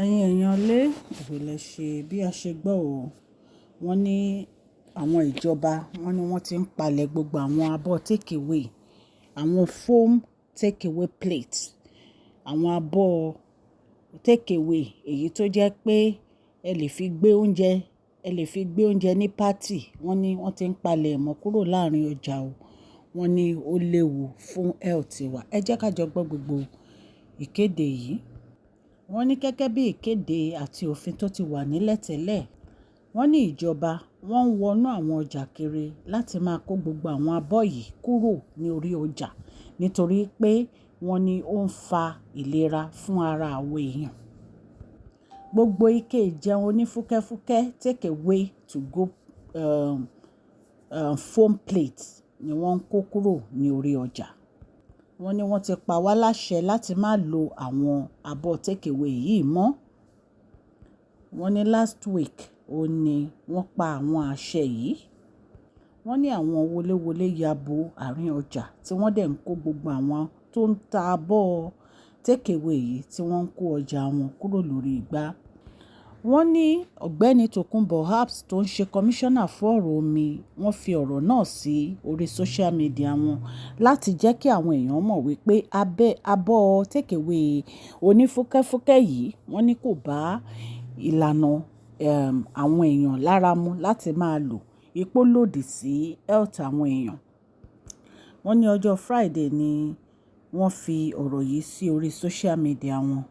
Ẹ̀yin èèyàn lé ìrọ̀lẹ́ ṣe bí a ṣe gbọ́ o. Wọ́n ní àwọn ìjọba wọ́n ní wọ́n ti ń palẹ̀ gbogbo àwọn abọ́ take away, àwọn foam take away plate, àwọn abọ́ take away èyí tó jẹ́ pé ẹ lè fi gbé oúnjẹ, ẹ lè fi gbé oúnjẹ ní party. Wọ́n ní wọ́n ti ń palẹ̀ mọ́ kúrò láàrin ọjà o. Wọ́n ní ó léwu fún health wa. Ẹ jẹ́ ká jọ gbọ́ gbogbo ìkéde yìí. Wọ́n ní gẹ́gẹ́ bí ìkéde àti òfin tó ti wà nílẹ̀ tẹ́lẹ̀, wọ́n ní ìjọba wọ́n ń wọnú àwọn ọjà kiri láti máa kó gbogbo àwọn abọ́ yìí kúrò ní orí ọjà nítorí pé wọ́n ní ó ń fa ìlera fún ara àwọn èèyàn. Gbogbo ike ìjẹun onífúkẹ́fúkẹ́ take away to go foam plate ni wọ́n ń kó kúrò ní orí ọjà. Wọ́n ní wọ́n ti pa wá láṣẹ láti má lo àwọn abọ́ take away yìí mọ́. Wọ́n ní last week ó ní wọ́n pa àwọn àṣẹ yìí. Wọ́n ní àwọn wọléwọlé ya bo àárín ọjà tí wọ́n dẹ̀ ń kó gbogbo àwọn tó ń ta abọ́ take away yìí tí wọ́n ń kó ọjà wọn kúrò lórí igbá. Wọ́n ní ọ̀gbẹ́ni Tòkunbọ̀ Habs tó ń ṣe kọmíṣánná fún ọ̀rọ̀ omi, wọ́n fi ọ̀rọ̀ náà sí orí social media wọn láti jẹ́ kí àwọn èèyàn mọ̀ wípé abọ́ take away onífúkẹ́fúkẹ́ yìí wọ́n ní kò bá ìlànà àwọn èèyàn lára mu láti máa lò. Ipò lòdì sí health àwọn èèyàn. Wọ́n ní ọjọ́ Friday ni wọ́n fi ọ̀rọ̀ yìí sí orí social media wọn.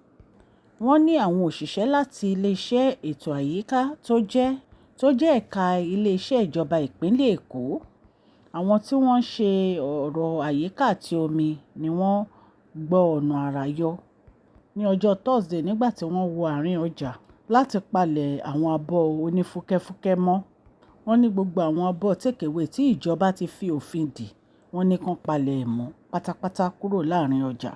Wọ́n ní àwọn òṣìṣẹ́ láti ilé-iṣẹ́ ètò àyíká tó jẹ́ ẹ̀ka ilé-iṣẹ́ ìjọba ìpínlẹ̀ Èkó. Àwọn tí wọ́n ń ṣe ọ̀rọ̀ àyíká àti omi ni wọ́n gbọ́ ọ̀nà àrà yọ ní ọjọ́ Thursday nígbà tí wọ́n wọ àárín ọjà láti palẹ̀ àwọn abọ́ onífúkẹ́fúkẹ́ mọ́. Wọ́n ní gbogbo àwọn abọ́ take away tí ìjọba ti fi òfin dè, wọ́n ní kán palẹ̀ ẹ̀ mọ́ pátápátá kúrò láàrin ọjà.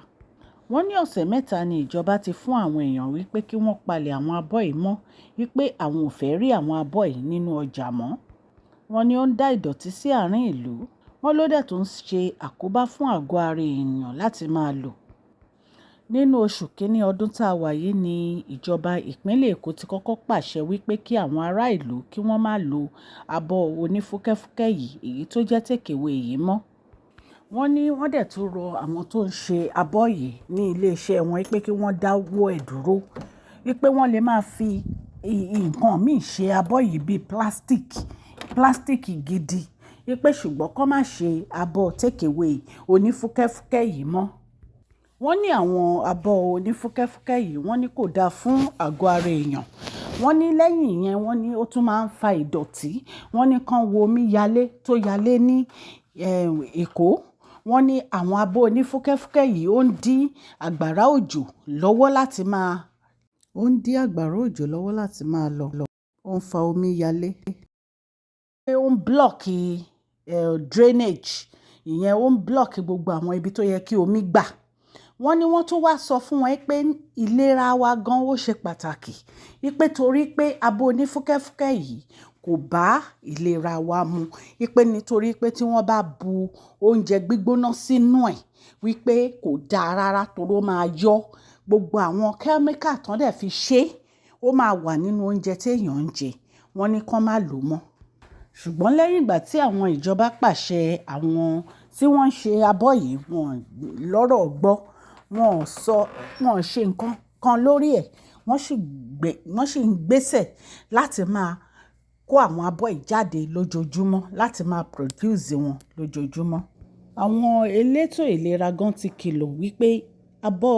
Wọ́n ní ọ̀sẹ̀ mẹ́ta ni ìjọba ti fún àwọn èèyàn wípé kí wọ́n palẹ̀ àwọn abọ́ yìí mọ́, wípé àwọn ò fẹ́ rí àwọn abọ́ yìí nínú ọjà mọ́. Wọ́n ní ó ń dá ìdọ̀tí sí àárín ìlú. Wọ́n ló dẹ̀ tó ń ṣe àkóbá fún àgọ́ ara èèyàn láti máa lò. Nínú oṣù kínní ọdún tá a wà yìí ni ìjọba ìpínlẹ̀ Èkó ti kọ́kọ́ pàṣẹ wípé kí àwọn ará ìlú kí wọ́n má lo abọ́ onífúkẹ́fúkẹ́ yìí èyí tó jẹ́ take away yìí mọ́. Wọ́n ní wọ́n dẹ̀ tún rọ àwọn tó ń ṣe abọ́ yìí ní ilé-iṣẹ́ wọn wípé kí wọ́n dáwọ́ ẹ̀ dúró, wípé wọ́n lè máa fi nǹkan míì ṣe abọ́ yìí bíi plastic gidi, wípé ṣùgbọ́n kó má ṣe abọ́ take away onífúkẹ́fúkẹ́ yìí mọ́. Wọ́n ní àwọn abọ́ onífúkẹ́fúkẹ́ yìí wọ́n ní kò dáa fún àgọ́ ara èèyàn. Wọ́n ní lẹ́yìn ìyẹn wọ́n ní ó tún máa ń fa ìdọ̀tí. Wọ́n ní kán wo omi tó yalé ní Èkó. Wọ́n ní àwọn abọ́ onífúkẹ́fúkẹ́ yìí ó ń dí àgbàrá òjò lọ́wọ́ láti máa lọ. Ó ń fa omi yalé. Ó ń block drainage. Ìyẹn ó ń block gbogbo àwọn ibi tó yẹ kí omi gbà. Wọ́n ní wọ́n tún wá sọ fún wọn pé ìlera wa gan ó ṣe pàtàkì. Wípé torí pé abọ́ onífúkẹ́fúkẹ́ yìí kò bá ìlera wa mu. Wípé nítorí pé tí wọ́n bá bu oúnjẹ gbígbóná sínú ẹ̀, wípé kò dáa rárá torí ó máa yọ gbogbo àwọn kẹ́míkà tán dẹ̀ fi ṣe, ó máa wà nínú oúnjẹ tí èèyàn ń jẹ. Wọ́n ní kán má lò mọ́. Ṣùgbọ́n lẹ́yìn ìgbà tí àwọn ìjọba pàṣẹ àwọn tí wọ́n ń ṣe abọ́ yìí, wọ́n lọ́rọ̀ gbọ́, wọ́n ṣe nǹkan kan lórí ẹ̀. Wọ́n sì ń gbésẹ̀ láti máa kó àwọn abọ́ yìí jáde lójoojúmọ́, láti máa produce wọn lójoojúmọ́. Àwọn elétò ìlera gan ti kìlọ̀ wípé abọ́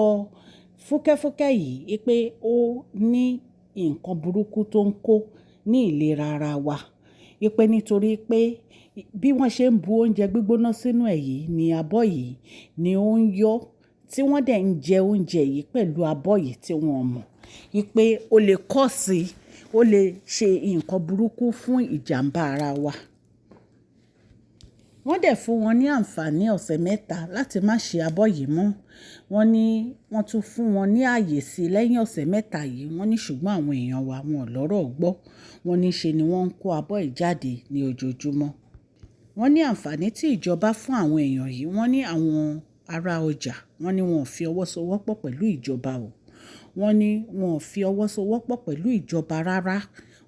fúkẹ́fúkẹ́ yìí wípé ó ní nǹkan burúkú tó ń kó ní ìlera ara wa. Wípé nítorí pé bí wọ́n ṣe ń bu oúnjẹ gbígbóná sínú ẹ̀ yìí ni abọ́ yìí ni ó ń yọ, tí wọ́n dẹ̀ ń jẹ oúnjẹ yìí pẹ̀lú abọ́ yìí tí wọ́n mọ̀. Wípé ó lè ó lè ṣe nǹkan burúkú fún ìjàmbá ara wa. Wọ́n dẹ̀ fún wọn ní àǹfààní ọ̀sẹ̀ mẹ́ta láti má ṣe abọ́ yìí mọ́. Wọ́n ní wọ́n tún fún wọn ní ààyè sí lẹ́yìn ọ̀sẹ̀ mẹ́ta yìí. Wọ́n ní ṣùgbọ́n àwọn èèyàn wa wọn ò lọ́rọ̀ gbọ́. Wọ́n ní ṣe ni wọ́n ń kó abọ́ yìí jáde ní ojoojúmọ́. Wọ́n ní àǹfààní tí ìjọba fún àwọn èèyàn yìí. Wọ́n ní àwọn ará ọjà, wọ́n ní wọn ò fi ọwọ́ sowọ́pọ̀ pẹ̀lú ìjọba o. Wọ́n ní wọn ò fi ọwọ́ sowọ́pọ̀ pẹ̀lú ìjọba rárá.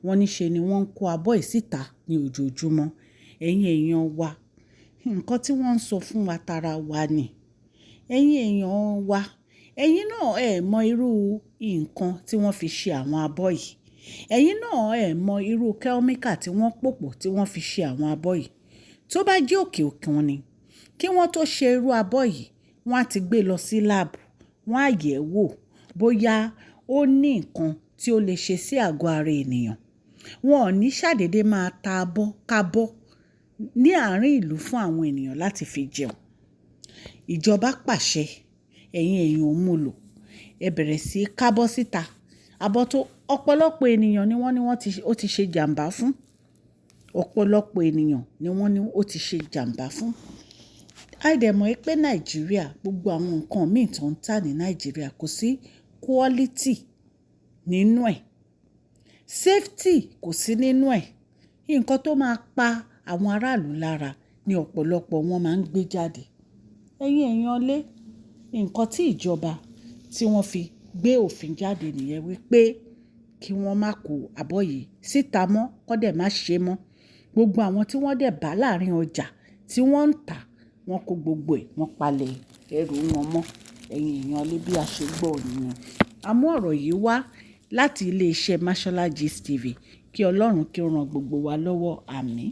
Wọ́n ní ṣe ni wọ́n ń kó abọ́ yìí síta ní ojoojúmọ́. Ẹ̀yin èèyàn wa, nǹkan tí wọ́n ń sọ fún wa tara wa ni. Ẹ̀yin èèyàn wa, ẹ̀yin náà mọ irú nǹkan tí wọ́n fi ṣe àwọn abọ́ yìí. Ẹ̀yin náà mọ irú kẹ́míkà tí wọ́n pòpọ̀ tí wọ́n fi ṣe àwọn abọ́ yìí. Tó bá jẹ́ òkè òkun ni, kí wọ́n tó ṣe irú abọ́ yìí, wọ́n á ti gbé lọ sí láàbù, wọ́n á yẹ̀ wò bóyá ó ní nǹkan tí ó lè ṣe sí àgọ́ ara ènìyàn. Wọn ò ní ṣàdédé máa ta abọ́ kábọ́ ní àárín ìlú fún àwọn ènìyàn láti fi jẹun. Ìjọba pàṣẹ, ẹ̀yin èèyàn ò mú lò. Ẹ bẹ̀rẹ̀ sí kábọ́ síta. Abọ́ tó ọ̀pọ̀lọpọ̀ ènìyàn ni wọ́n ní ó ti ṣe jàǹbá fún. Ọ̀pọ̀lọpọ̀ ènìyàn ni wọ́n ní ó ti ṣe jàǹbá fún. Àìdẹ̀mọ̀ pé Nàìjíríà, gbogbo àwọn nǹkan míì tó ń tà ní Nàìjíríà kò sí quality nínú ẹ̀. Safety kò sí nínú ẹ̀. Nǹkan tó máa pa àwọn aráàlú lára ni ọ̀pọ̀lọpọ̀ wọn máa ń gbé jáde. Ẹ̀yin èèyàn lé, nǹkan tí ìjọba tí wọ́n fi gbé òfin jáde nìyẹn wípé kí wọ́n má kó abọ́ yìí síta mọ́, kó dẹ̀ má ṣe mọ́. Gbogbo àwọn tí wọ́n dẹ̀ bá láàrin ọjà tí wọ́n ń tà, wọ́n kó gbogbo ẹ̀, wọ́n palẹ̀ ẹrù wọn mọ́. Ẹ̀yin èèyàn lé bí a ṣe gbọ́ nìyẹn. A mú ọ̀rọ̀ yìí wá láti ilé-iṣẹ́ Mashola Gist TV. Kí Ọlọ́run kí ó ran gbogbo wa lọ́wọ́. Àmín.